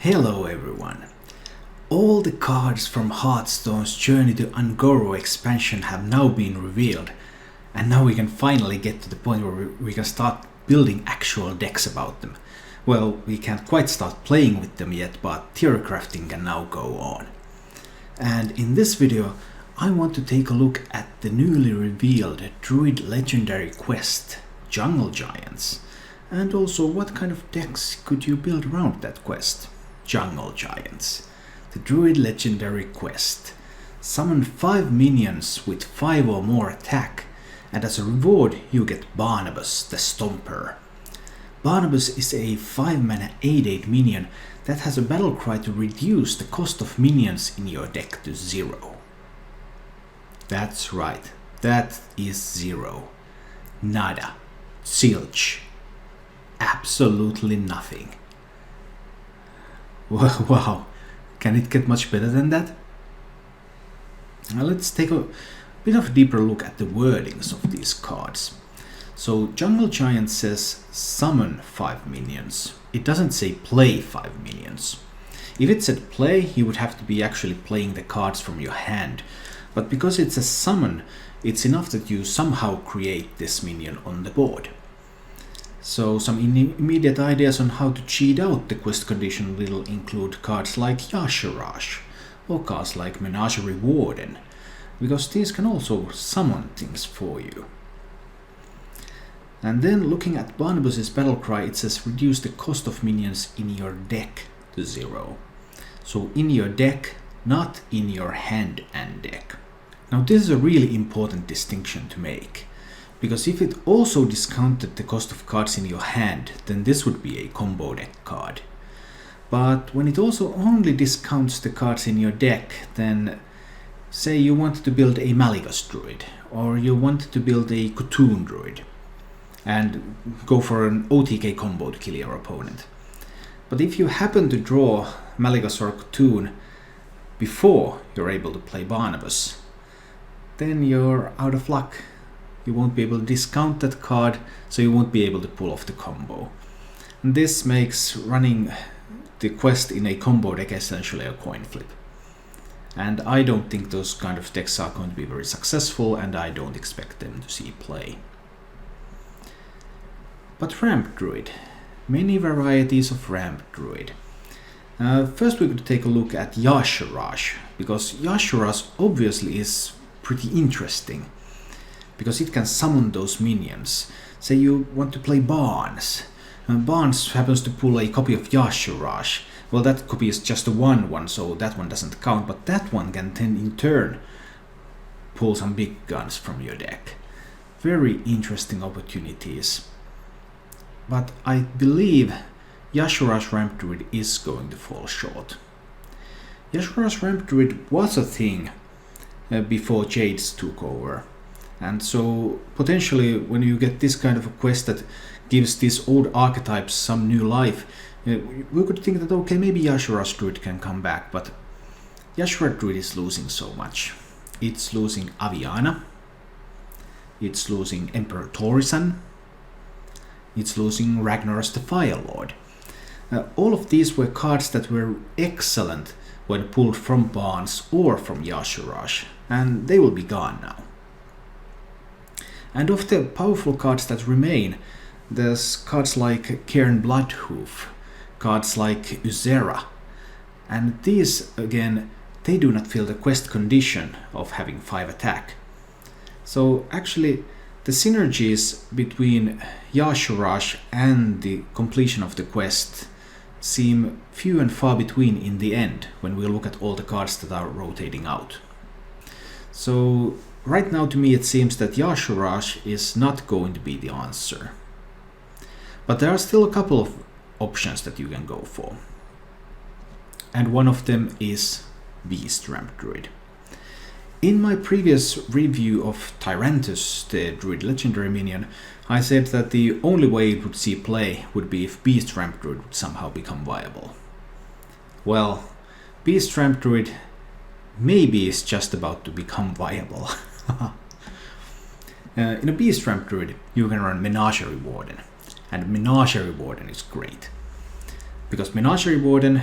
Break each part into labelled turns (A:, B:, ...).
A: Hello everyone! All the cards from Hearthstone's Journey to Un'Goro expansion have now been revealed, and now we can finally get to the point where we can start building actual decks about them. Well, we can't quite start playing with them yet, but theorycrafting can now go on. And in this video, I want to take a look at the newly revealed Druid Legendary Quest, Jungle Giants, and also what kind of decks could you build around that quest. Jungle Giants. The Druid Legendary Quest. Summon 5 minions with 5 or more attack, and as a reward you get Barnabas the Stomper. Barnabas is a 5-mana 8/8 minion that has a battle cry to reduce the cost of minions in your deck to 0. That's right, that is 0. Nada. Zilch. Absolutely nothing. Wow, can it get much better than that? Now let's take a bit of a deeper look at the wordings of these cards. So Jungle Giant says summon 5 minions. It doesn't say play 5 minions. If it said play, you would have to be actually playing the cards from your hand. But because it's a summon, it's enough that you somehow create this minion on the board. So some immediate ideas on how to cheat out the quest condition will include cards like Yasharash or cards like Menagerie Warden, because these can also summon things for you. And then looking at Barnabas's battle cry, it says reduce the cost of minions in your deck to 0. So in your deck, not in your hand and deck. Now this is a really important distinction to make. Because if it also discounted the cost of cards in your hand, then this would be a combo deck card. But when it also only discounts the cards in your deck, then say you want to build a Malygos Druid, or you want to build a Khotun Druid, and go for an OTK combo to kill your opponent. But if you happen to draw Malygos or Khotun before you're able to play Barnabas, then you're out of luck. You won't be able to discount that card, so you won't be able to pull off the combo. And this makes running the quest in a combo deck essentially a coin flip. And I don't think those kind of decks are going to be very successful, and I don't expect them to see play. But Ramp Druid. Many varieties of Ramp Druid. First we could take a look at Yasharash, because Yasharash obviously is pretty interesting. Because it can summon those minions. Say you want to play Barnes. Barnes happens to pull a copy of Yasharash. Well, that copy is just a 1/1, so that one doesn't count, but that one can then in turn pull some big guns from your deck. Very interesting opportunities. But I believe Yasharash Ramp Druid is going to fall short. Yasharash Ramp Druid was a thing before Jades took over. And so potentially when you get this kind of a quest that gives these old archetypes some new life, we could think that okay, maybe Yasharash Druid can come back, but Yasharash Druid is losing so much. It's losing Aviana, it's losing Emperor Tortollan, it's losing Ragnaros the Firelord. All of these were cards that were excellent when pulled from Barnes or from Yasharash, and they will be gone now. And of the powerful cards that remain, there's cards like Cairn Bloodhoof, cards like Uzera, and these again, they do not fill the quest condition of having 5 attack. So actually the synergies between Yasharash and the completion of the quest seem few and far between in the end when we look at all the cards that are rotating out. So right now to me it seems that Yasharash is not going to be the answer. But there are still a couple of options that you can go for. And one of them is Beast Ramp Druid. In my previous review of Tyrantus, the Druid Legendary minion, I said that the only way it would see play would be if Beast Ramp Druid would somehow become viable. Well, Beast Ramp Druid maybe is just about to become viable. In a Beast Ramp Druid, you can run Menagerie Warden, and Menagerie Warden is great. Because Menagerie Warden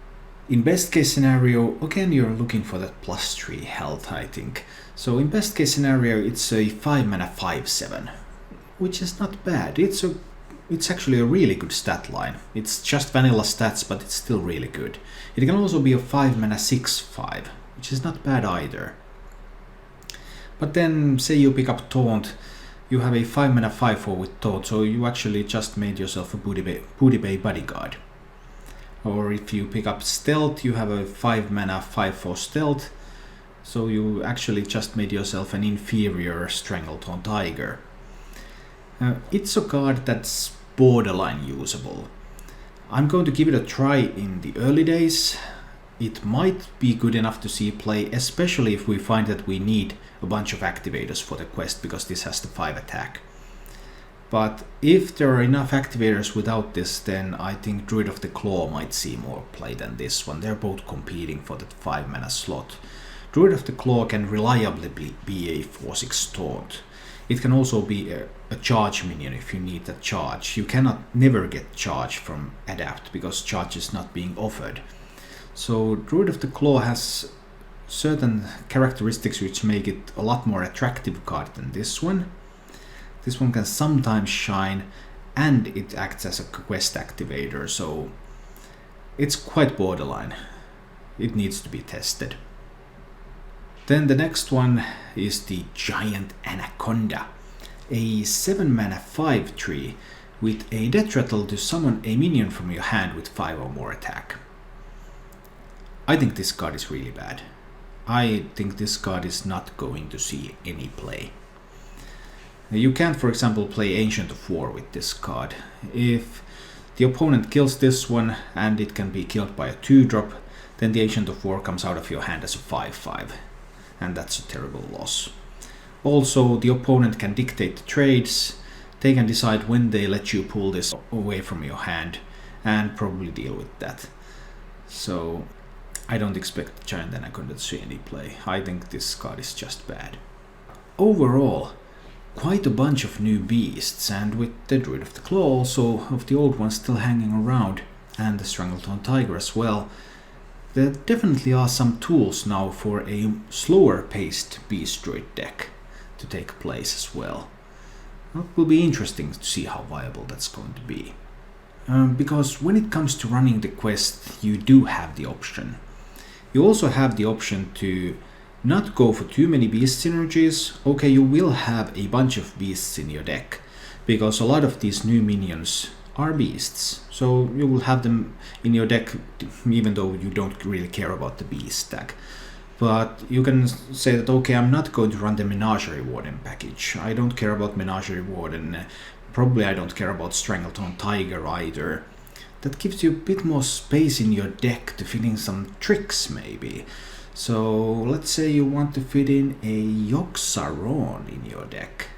A: In best case scenario, again you're looking for that +3 health, I think. So in best case scenario it's a 5 mana 5/7, which is not bad. It's actually a really good stat line. It's just vanilla stats, but it's still really good. It can also be a 5 mana 6/5, which is not bad either. But then say you pick up Taunt, you have a 5 mana 5/4 with Taunt, so you actually just made yourself a Booty Bay bodyguard. Or if you pick up Stealth, you have a 5 mana 5/4 Stealth, so you actually just made yourself an inferior Strangleton Tiger. It's a card that's borderline usable. I'm going to give it a try in the early days. It might be good enough to see play, especially if we find that we need a bunch of activators for the quest, because this has the 5 attack. But if there are enough activators without this, then I think Druid of the Claw might see more play than this one. They're both competing for that 5 mana slot. Druid of the Claw can reliably be a 4/6 Taunt. It can also be a charge minion if you need that charge. You cannot never get charge from Adapt because charge is not being offered. So Druid of the Claw has certain characteristics which make it a lot more attractive card than this one. This one can sometimes shine, and it acts as a quest activator, so it's quite borderline. It needs to be tested. Then the next one is the giant Anaconda, a 7 mana 5/3 with a death rattle to summon a minion from your hand with 5 or more attack. I think this card is really bad. I think this card is not going to see any play. You can't, for example, play Ancient of War with this card. If the opponent kills this one and it can be killed by a 2-drop, then the Ancient of War comes out of your hand as a 5/5, and that's a terrible loss. Also, the opponent can dictate the trades. They can decide when they let you pull this away from your hand and probably deal with that. So I don't expect Giant Anaconda to see any play. I think this card is just bad. Overall, quite a bunch of new beasts, and with the Druid of the Claw also of the old ones still hanging around, and the Strangleton Tiger as well, there definitely are some tools now for a slower paced Beast Druid deck to take place as well. It will be interesting to see how viable that's going to be. Because when it comes to running the quest, you do have the option. You also have the option to not go for too many beast synergies. Okay, you will have a bunch of beasts in your deck, because a lot of these new minions are beasts. So you will have them in your deck even though you don't really care about the beast stack. But you can say that, okay, I'm not going to run the Menagerie Warden package. I don't care about Menagerie Warden. Probably I don't care about Strangleton Tiger either. That gives you a bit more space in your deck to fit in some tricks maybe. So let's say you want to fit in a Yogg-Saron in your deck.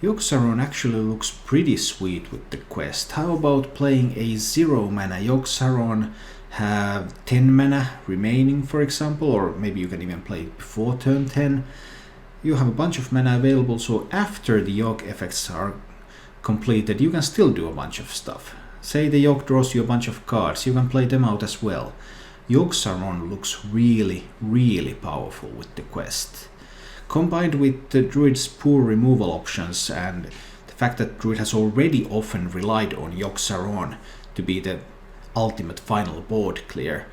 A: Yogg-Saron actually looks pretty sweet with the quest. How about playing a 0 mana Yogg-Saron, have 10 mana remaining, for example, or maybe you can even play it before turn 10. You have a bunch of mana available, so after the Yogg effects are completed, you can still do a bunch of stuff. Say the Yogg draws you a bunch of cards, you can play them out as well. Yogg-Saron looks really, really powerful with the quest. Combined with the Druid's poor removal options and the fact that Druid has already often relied on Yogg-Saron to be the ultimate final board clear,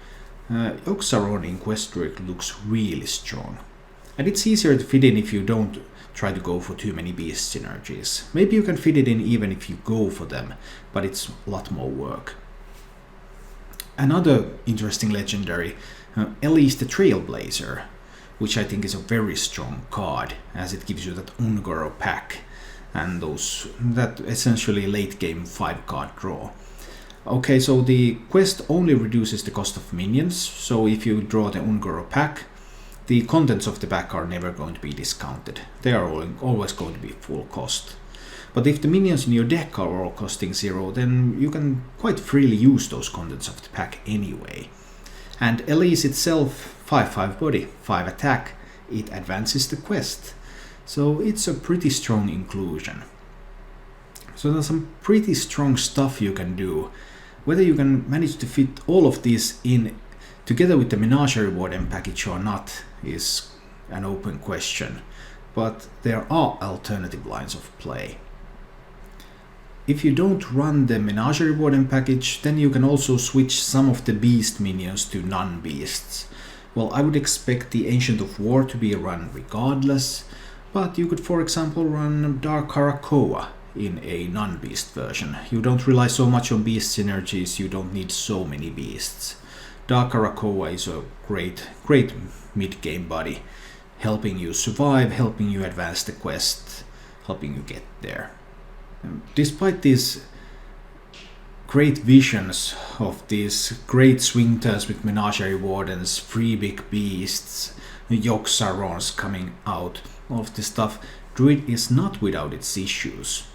A: Yogg-Saron in Quest Druid looks really strong. And it's easier to fit in if you don't try to go for too many beast synergies. Maybe you can fit it in even if you go for them, but it's a lot more work. Another interesting legendary, Elise the Trailblazer, which I think is a very strong card, as it gives you that Ungoro pack and that essentially late game 5-card draw. Okay, so the quest only reduces the cost of minions, so if you draw the Ungoro pack, the contents of the pack are never going to be discounted. They are always going to be full cost. But if the minions in your deck are all costing 0, then you can quite freely use those contents of the pack anyway. And Elise itself, 5/5 body, 5 attack, it advances the quest. So it's a pretty strong inclusion. So there's some pretty strong stuff you can do. Whether you can manage to fit all of these in together with the Menagerie Warden package or not is an open question, but there are alternative lines of play. If you don't run the Menagerie Warden package, then you can also switch some of the beast minions to non-beasts. Well, I would expect the Ancient of War to be run regardless, but you could for example run Dark Harakoa in a non-beast version. You don't rely so much on beast synergies, you don't need so many beasts. Dark Harakoa is a great mid-game buddy, helping you survive, helping you advance the quest, helping you get there. Despite these great visions of these great swing turns with Menagerie Wardens, free big beasts, Yogg-Sarons coming out, all of this stuff, Druid is not without its issues.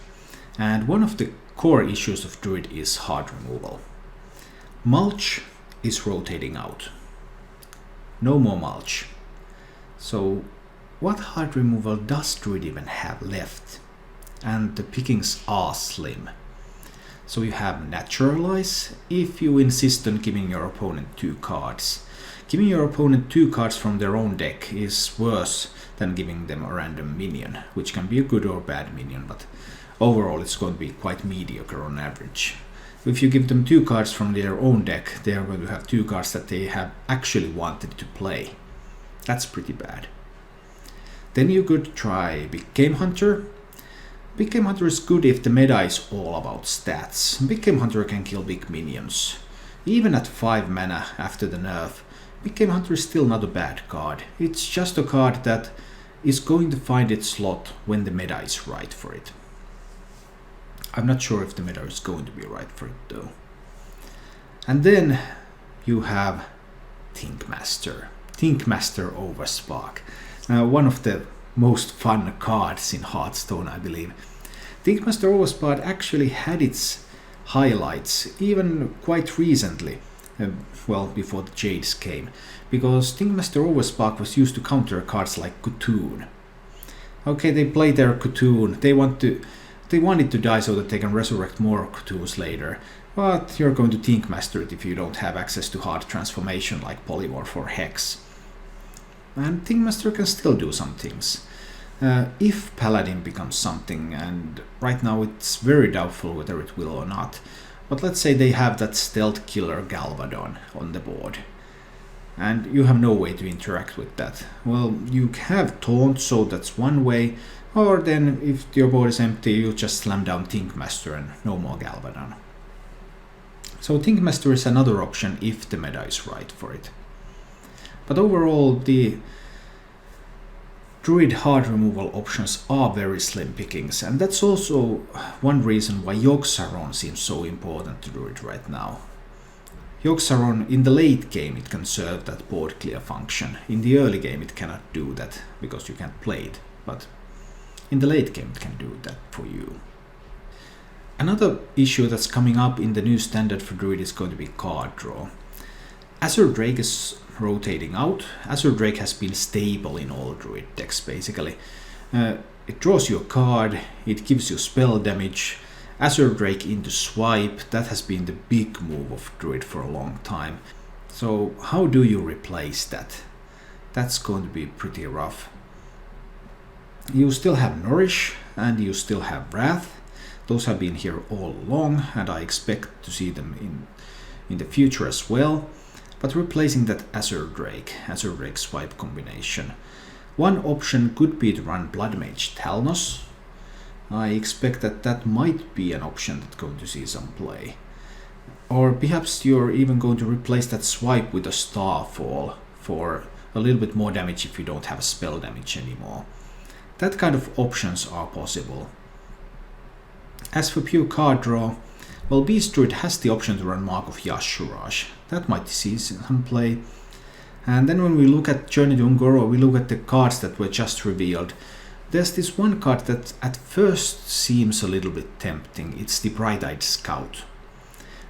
A: And one of the core issues of Druid is hard removal. Mulch is rotating out. No more mulch. So what hard removal does Druid even have left? And the pickings are slim. So you have Naturalize if you insist on giving your opponent 2 cards. Giving your opponent 2 cards from their own deck is worse than giving them a random minion, which can be a good or bad minion, but overall it's going to be quite mediocre on average. If you give them 2 cards from their own deck, they are going to have 2 cards that they have actually wanted to play. That's pretty bad. Then you could try Big Game Hunter. Big Game Hunter is good if the meta is all about stats. Big Game Hunter can kill big minions. Even at 5 mana after the nerf, Big Game Hunter is still not a bad card. It's just a card that is going to find its slot when the meta is right for it. I'm not sure if the meta is going to be right for it though. And then you have Thinkmaster. Thinkmaster Overspark. One of the most fun cards in Hearthstone, I believe. Thinkmaster Overspark actually had its highlights even quite recently, well before the Jades came, because Thinkmaster Overspark was used to counter cards like Cocoon. Okay, they play their Cocoon, they want it to die so that they can resurrect more Cocoons later, but you're going to Thinkmaster it if you don't have access to hard transformation like Polymorph or Hex. And Thinkmaster can still do some things. If Paladin becomes something, and right now it's very doubtful whether it will or not, but let's say they have that stealth killer Galvadon on the board, and you have no way to interact with that. Well, you have Taunt, so that's one way, or then if your board is empty, you just slam down Thinkmaster and no more Galvadon. So Thinkmaster is another option if the meta is right for it. But overall, the Druid hard removal options are very slim pickings, and that's also one reason why Yogg-Saron seems so important to Druid right now. Yogg-Saron, in the late game it can serve that board clear function. In the early game it cannot do that because you can't play it, but in the late game it can do that for you. Another issue that's coming up in the new standard for Druid is going to be card draw. Azure Drake is rotating out. Azure Drake has been stable in all Druid decks basically. It draws you a card, it gives you spell damage. Azure Drake into swipe, that has been the big move of Druid for a long time. So how do you replace that? That's going to be pretty rough. You still have Nourish and you still have Wrath. Those have been here all along and I expect to see them in the future as well. But replacing that Azure Drake swipe combination. One option could be to run Blood Mage Talnos. I expect that might be an option that's going to see some play. Or perhaps you're even going to replace that swipe with a Starfall for a little bit more damage if you don't have spell damage anymore. That kind of options are possible. As for pure card draw, well, Beast Druid has the option to run Mark of Yashurash. That might see some play. And then when we look at Journey to Ungoro, we look at the cards that were just revealed. There's this one card that at first seems a little bit tempting. It's the Bright-Eyed Scout.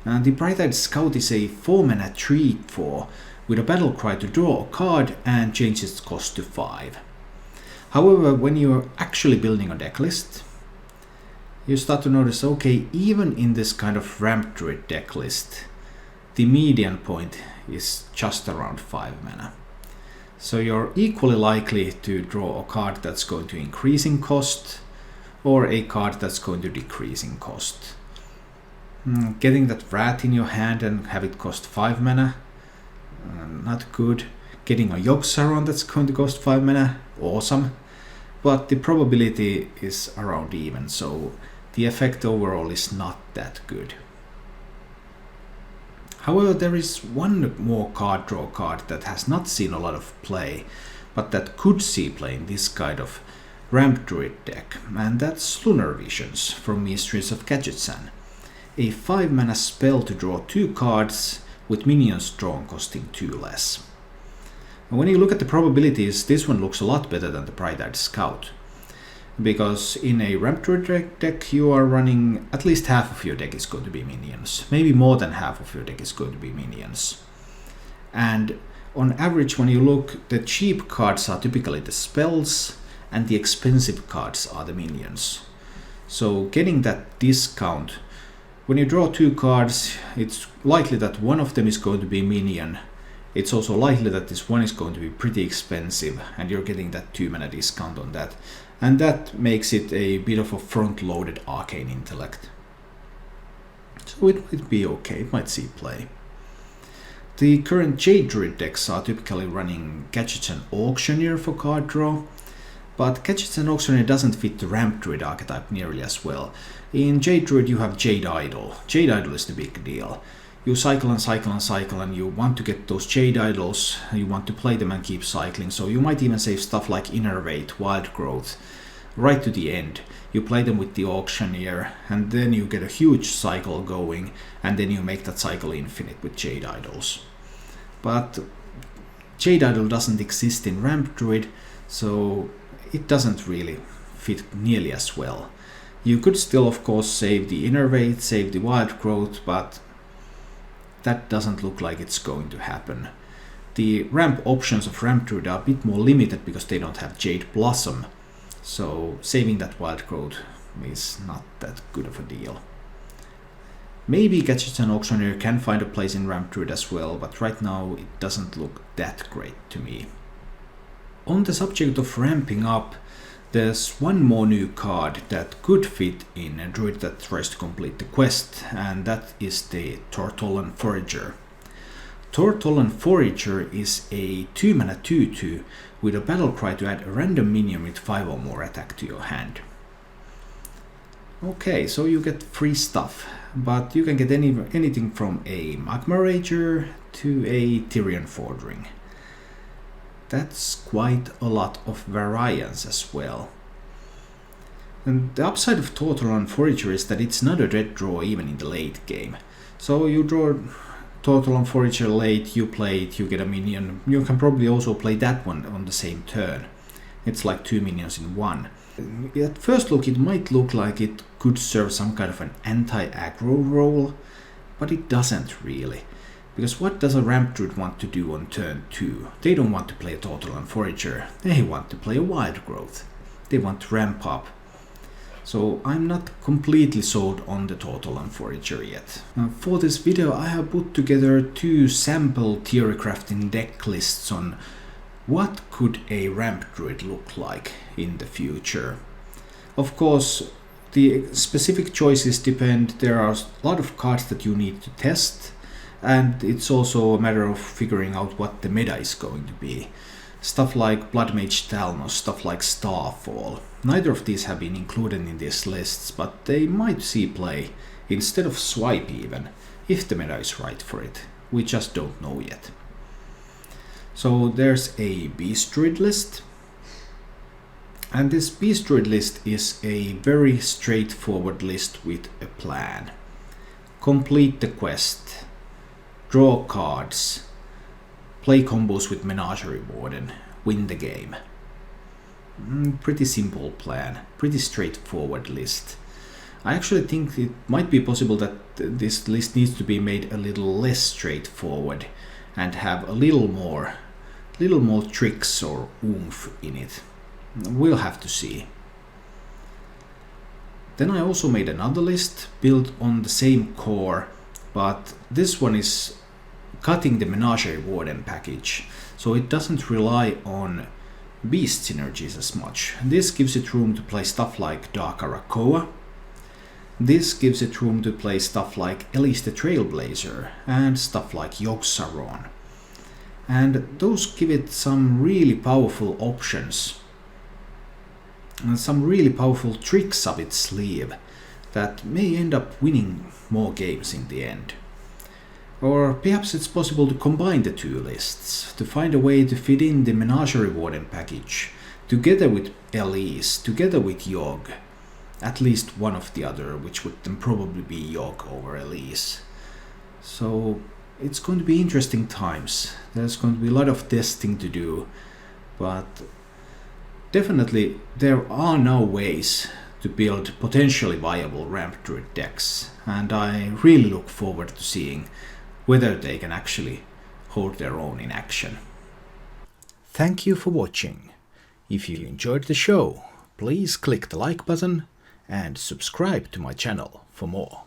A: The Bright-Eyed Scout is a 4-mana 3/4 with a battle cry to draw a card and change its cost to 5. However, when you're actually building a deck list, you start to notice, okay, even in this kind of ramp Druid deck list, the median point is just around 5 mana. So you're equally likely to draw a card that's going to increase in cost or a card that's going to decrease in cost. Getting that rat in your hand and have it cost 5 mana, not good. Getting a Yogg-Saron that's going to cost 5 mana, awesome. But the probability is around even, so the effect overall is not that good. However, there is one more card draw card that has not seen a lot of play, but that could see play in this kind of Ramp Druid deck, and that's Lunar Visions from Mysteries of Gadgetzan. A 5 mana spell to draw 2 cards with minions drawn costing 2 less. And when you look at the probabilities, this one looks a lot better than the Bright-Eyed Scout. Because in a Ramp Druid deck you are running at least half of your deck is going to be minions. Maybe more than half of your deck is going to be minions. And on average, when you look, the cheap cards are typically the spells and the expensive cards are the minions. So getting that discount, when you draw 2 cards, it's likely that one of them is going to be minion. It's also likely that this one is going to be pretty expensive and you're getting that 2 mana discount on that. And that makes it a bit of a front-loaded arcane intellect. So it might be okay, it might see play. The current Jade Druid decks are typically running Gadgetzan Auctioneer for card draw, but Gadgetzan Auctioneer doesn't fit the Ramp Druid archetype nearly as well. In Jade Druid you have Jade Idol. Jade Idol is the big deal. You cycle and cycle and cycle and you want to get those Jade Idols, you want to play them and keep cycling, so you might even save stuff like Innervate, Wild Growth, right to the end. You play them with the Auctioneer and then you get a huge cycle going and then you make that cycle infinite with Jade Idols. But Jade Idol doesn't exist in Ramp Druid, so it doesn't really fit nearly as well. You could still of course save the Innervate, save the Wild Growth, but that doesn't look like it's going to happen. The ramp options of Ramp Druid are a bit more limited because they don't have Jade Blossom, so saving that Wild Growth is not that good of a deal. Maybe Gadgetzan Auctioneer can find a place in Ramp Druid as well, but right now it doesn't look that great to me. On the subject of ramping up, there's one more new card that could fit in a druid that tries to complete the quest, and that is the Tortollan Forager. Tortollan Forager is a 2 mana 2/2 with a battle cry to add a random minion with 5 or more attack to your hand. Okay, so you get free stuff, but you can get anything from a Magma Rager to a Tyrian Fordring. That's quite a lot of variance as well. And the upside of Tortollan Forager is that it's not a red draw even in the late game. So you draw Tortollan Forager late, you play it, you get a minion. You can probably also play that one on the same turn. It's like 2 minions in one. At first look it might look like it could serve some kind of an anti-aggro role, but it doesn't really. Because what does a Ramp Druid want to do on turn 2? They don't want to play a Tortollan Forager, they want to play a Wild Growth. They want to ramp up. So I'm not completely sold on the Tortollan Forager yet. For this video I have put together 2 sample theorycrafting deck lists on what could a Ramp Druid look like in the future. Of course, the specific choices depend. There are a lot of cards that you need to test, and it's also a matter of figuring out what the meta is going to be. Stuff like Blood Mage Talnos, stuff like Starfall. Neither of these have been included in these lists, but they might see play instead of Swipe even, if the meta is right for it. We just don't know yet. So there's a Beast Druid list. And this Beast Druid list is a very straightforward list with a plan. Complete the quest, draw cards, play combos with Menagerie Warden, win the game. Pretty simple plan, pretty straightforward list. I actually think it might be possible that this list needs to be made a little less straightforward and have a little more tricks or oomph in it. We'll have to see. Then I also made another list built on the same core, but this one is cutting the Menagerie Warden package, so it doesn't rely on beast synergies as much. This gives it room to play stuff like Dark Arakoa. This gives it room to play stuff like Elise the Trailblazer and stuff like Yogg-Saron. And those give it some really powerful options and some really powerful tricks up its sleeve that may end up winning more games in the end. Or perhaps it's possible to combine the two lists, to find a way to fit in the Menagerie Warden package together with Elise, together with Yogg, at least one of the other, which would then probably be Yogg over Elise. So it's going to be interesting times. There's going to be a lot of testing to do, but definitely there are now ways to build potentially viable ramp druid decks, and I really look forward to seeing whether they can actually hold their own in action. Thank you for watching. If you enjoyed the show, please click the like button and subscribe to my channel for more.